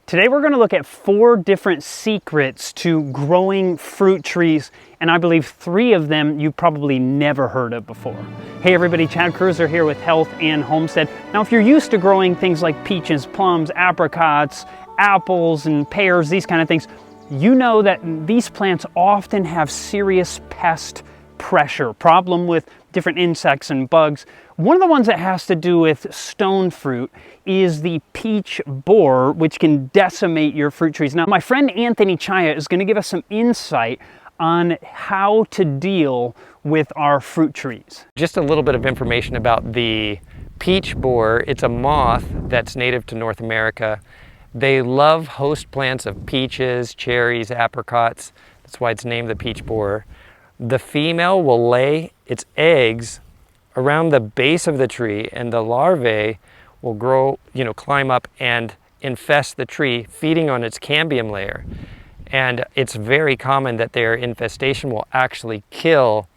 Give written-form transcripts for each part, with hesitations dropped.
Today we're going to look at 4 different secrets to growing fruit trees, and I believe 3 of them you've probably never heard of before. Hey everybody, Chad Cruiser here with Health and Homestead. Now if you're used to growing things like peaches, plums, apricots, apples, and pears, these kind of things, you know that these plants often have serious pest pressure, problem with different insects and bugs. One of the ones that has to do with stone fruit is the peach borer, which can decimate your fruit trees. Now, my friend Anthony Chaya is going to give us some insight on how to deal with our fruit trees. Just a little bit of information about the peach borer. It's a moth that's native to North America. They love host plants of peaches, cherries, apricots. That's why it's named the peach borer. The female will lay its eggs around the base of the tree, and the larvae will grow, climb up and infest the tree, feeding on its cambium layer. And it's very common that their infestation will actually kill,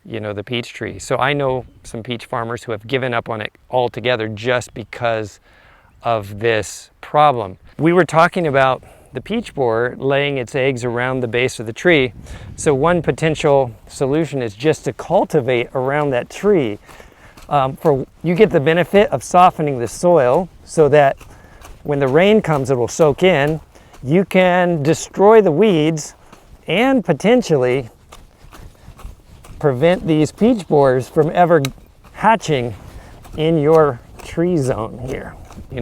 the peach tree. So I know some peach farmers who have given up on it altogether just because of this problem. We were talking about the peach borer laying its eggs around the base of the tree. So one potential solution is just to cultivate around that tree. You get the benefit of softening the soil so that when the rain comes, it will soak in. You can destroy the weeds and potentially prevent these peach borers from ever hatching in your tree zone here.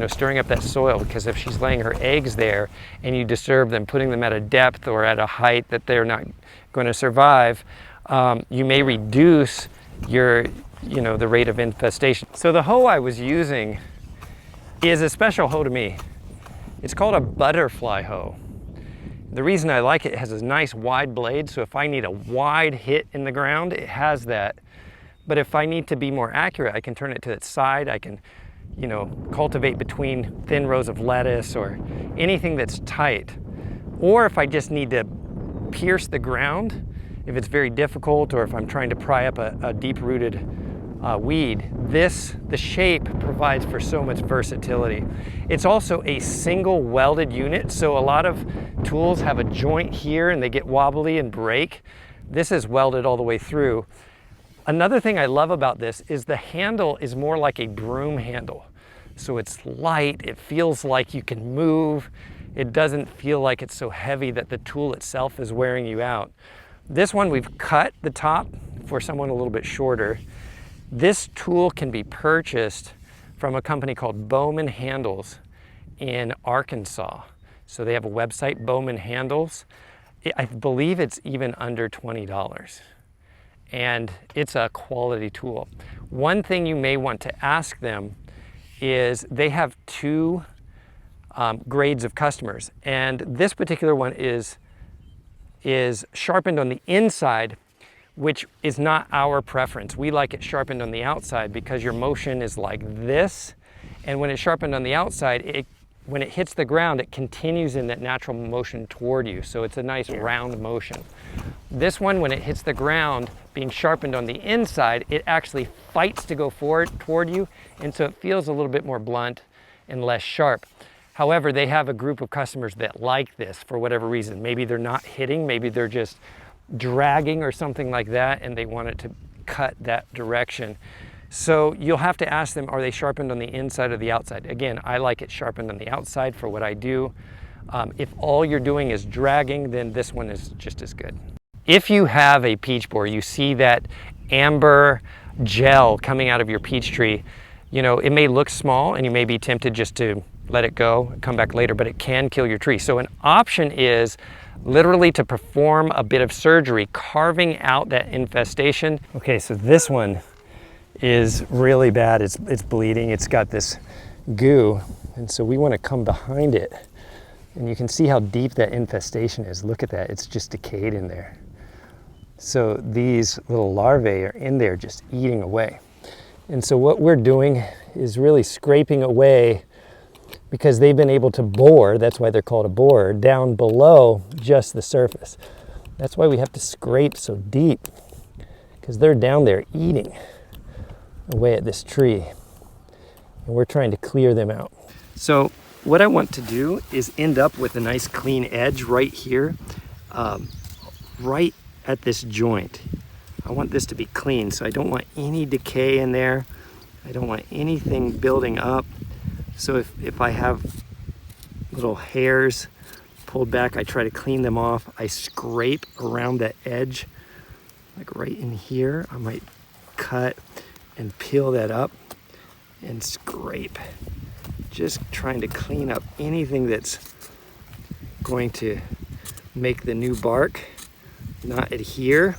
Stirring up that soil, because if she's laying her eggs there and you disturb them, putting them at a depth or at a height that they're not going to survive, you may reduce your, the rate of infestation. So the hoe I was using is a special hoe to me. It's called a butterfly hoe. The reason I like it, it has a nice wide blade, so if I need a wide hit in the ground, it has that. But if I need to be more accurate, I can turn it to its side. I can cultivate between thin rows of lettuce or anything that's tight. Or if I just need to pierce the ground, if it's very difficult, or if I'm trying to pry up a deep-rooted weed, the shape provides for so much versatility. It's also a single welded unit, so a lot of tools have a joint here and they get wobbly and break. This is welded all the way through. Another thing I love about this is the handle is more like a broom handle. So it's light, it feels like you can move. It doesn't feel like it's so heavy that the tool itself is wearing you out. This one, we've cut the top for someone a little bit shorter. This tool can be purchased from a company called Bowman Handles in Arkansas. So they have a website, Bowman Handles. I believe it's even under $20. And it's a quality tool. One thing you may want to ask them is they have 2 grades of customers, and this particular one is sharpened on the inside, which is not our preference. We like it sharpened on the outside because your motion is like this, and when it's sharpened on the outside, when it hits the ground, it continues in that natural motion toward you, so it's a nice round motion. This one, when it hits the ground, being sharpened on the inside, it actually fights to go forward toward you, and so it feels a little bit more blunt and less sharp. However, they have a group of customers that like this for whatever reason. Maybe they're not hitting, maybe they're just dragging or something like that, and they want it to cut that direction. So you'll have to ask them, are they sharpened on the inside or the outside? Again, I like it sharpened on the outside for what I do. If all you're doing is dragging, then this one is just as good. If you have a peach borer, you see that amber gel coming out of your peach tree, it may look small and you may be tempted just to let it go, come back later, but it can kill your tree. So an option is literally to perform a bit of surgery, carving out that infestation. Okay, so this one is really bad. It's bleeding. It's got this goo, and so we want to come behind it, and you can see how deep that infestation is. Look at that. It's just decayed in there. So these little larvae are in there just eating away. And so what we're doing is really scraping away, because they've been able to bore, that's why they're called a borer, down below just the surface. That's why we have to scrape so deep, because they're down there eating away at this tree, and we're trying to clear them out. So what I want to do is end up with a nice clean edge right here, right at this joint. I want this to be clean, so I don't want any decay in there. I don't want anything building up. So if I have little hairs pulled back, I try to clean them off. I scrape around that edge, like right in here. I might cut and peel that up and scrape. Just trying to clean up anything that's going to make the new bark not adhere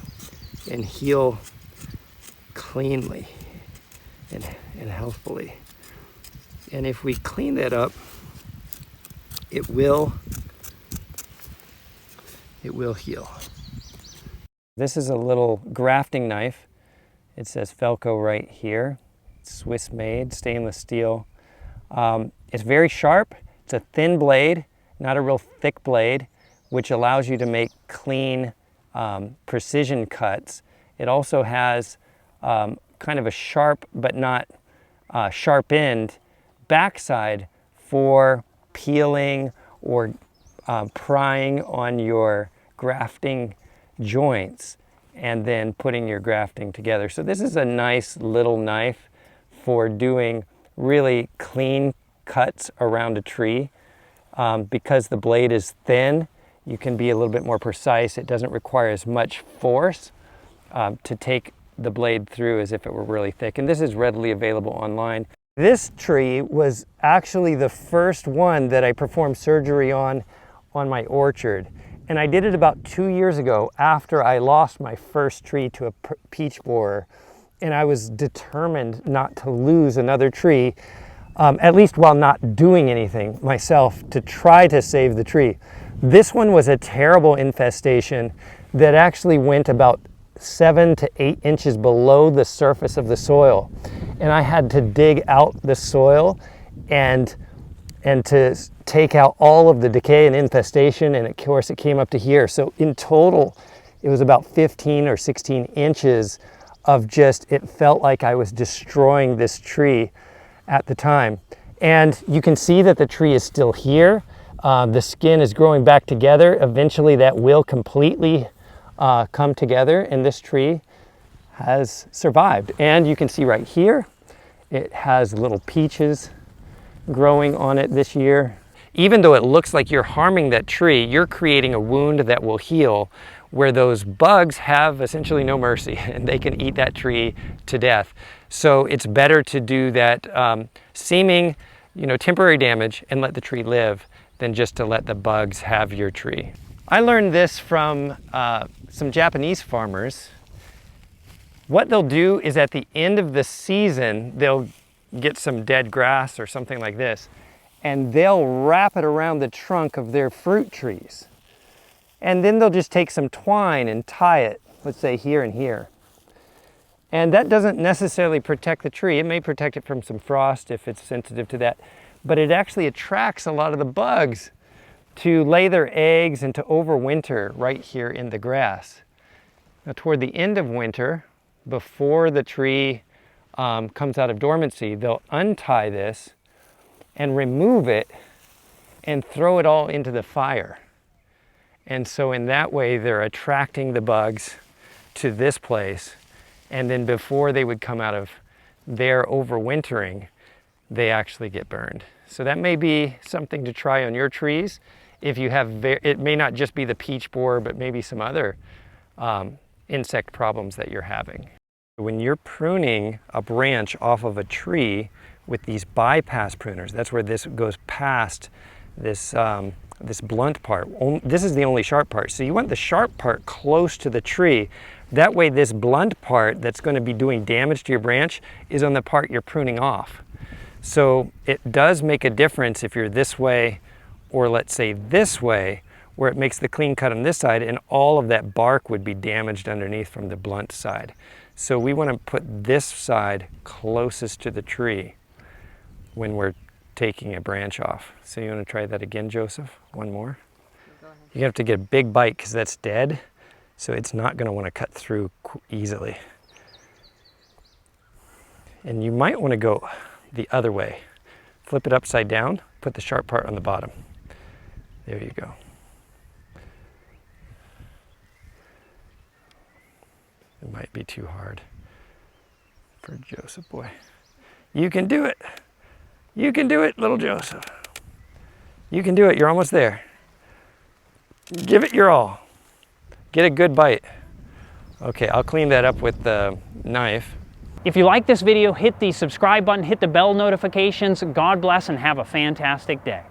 and heal cleanly and healthfully. And if we clean that up, it will heal. This is a little grafting knife. It says Felco right here. It's Swiss made, stainless steel. It's very sharp. It's a thin blade, not a real thick blade, which allows you to make clean precision cuts. It also has kind of a sharp but not sharp end backside for peeling or prying on your grafting joints and then putting your grafting together. So this is a nice little knife for doing really clean cuts around a tree. Because the blade is thin, you can be a little bit more precise. It doesn't require as much force to take the blade through as if it were really thick. And this is readily available online. This tree was actually the first one that I performed surgery on my orchard. And I did it about 2 years ago after I lost my first tree to a peach borer. And I was determined not to lose another tree, at least while not doing anything myself, to try to save the tree. This one was a terrible infestation that actually went about 7 to 8 inches below the surface of the soil. And I had to dig out the soil and to take out all of the decay and infestation, and of course it came up to here. So in total, it was about 15 or 16 inches of just, it felt like I was destroying this tree at the time. And you can see that the tree is still here. The skin is growing back together. Eventually that will completely come together, and this tree has survived. And you can see right here, it has little peaches growing on it this year. Even though it looks like you're harming that tree, you're creating a wound that will heal, where those bugs have essentially no mercy and they can eat that tree to death. So it's better to do that seeming, temporary damage and let the tree live than just to let the bugs have your tree. I learned this from some Japanese farmers. What they'll do is at the end of the season, they'll get some dead grass or something like this, and they'll wrap it around the trunk of their fruit trees. And then they'll just take some twine and tie it, let's say here and here. And that doesn't necessarily protect the tree. It may protect it from some frost if it's sensitive to that, but it actually attracts a lot of the bugs to lay their eggs and to overwinter right here in the grass. Now toward the end of winter, before the tree comes out of dormancy, they'll untie this and remove it and throw it all into the fire. And so in that way, they're attracting the bugs to this place. And then before they would come out of their overwintering, they actually get burned. So that may be something to try on your trees. If you have, it may not just be the peach borer, but maybe some other insect problems that you're having. When you're pruning a branch off of a tree with these bypass pruners, that's where this goes past this, this blunt part. This is the only sharp part. So you want the sharp part close to the tree. That way this blunt part that's going to be doing damage to your branch is on the part you're pruning off. So it does make a difference if you're this way, or let's say this way, where it makes the clean cut on this side and all of that bark would be damaged underneath from the blunt side. So we want to put this side closest to the tree when we're taking a branch off. So you want to try that again, Joseph? One more? Go ahead. You have to get a big bite because that's dead. So it's not going to want to cut through easily. And you might want to go the other way. Flip it upside down put the sharp part on the bottom. There you go. It might be too hard for Joseph boy. You can do it. You can do it, little Joseph. You can do it. You're almost there. Give it your all. Get a good bite. Okay, I'll clean that up with the knife. If you like this video, hit the subscribe button, hit the bell notifications. God bless and have a fantastic day.